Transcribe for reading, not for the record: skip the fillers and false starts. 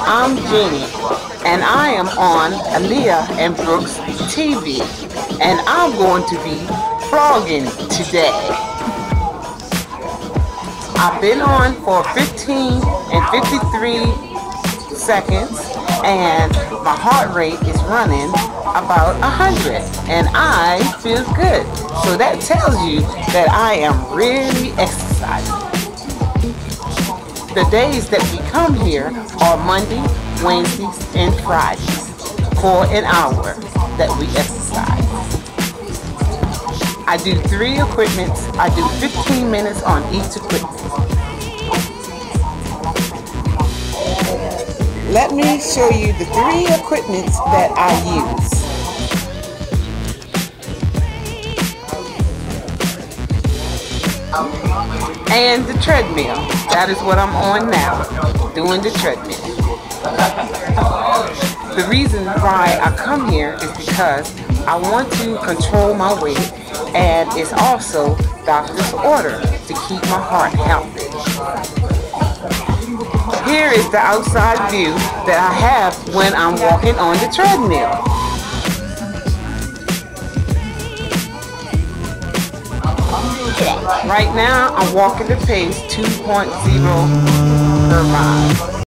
I'm Jeannie, and I am on Aaliyah and Brooks TV, and I'm going to be vlogging today. I've been on for 15 and 53 seconds, and my heart rate is running about 100, and I feel good. So that tells you that I am really exercising. The days that we come here are Monday, Wednesdays, and Fridays for an hour that we exercise. I do 3 equipments. I do 15 minutes on each equipment. Let me show you the 3 equipments that I use. And the treadmill. That is what I'm on now, doing the treadmill. The reason why I come here is because I want to control my weight, and it's also doctor's order to keep my heart healthy. Here is the outside view that I have when I'm walking on the treadmill. Right now, I'm walking the pace 2.0 per mile.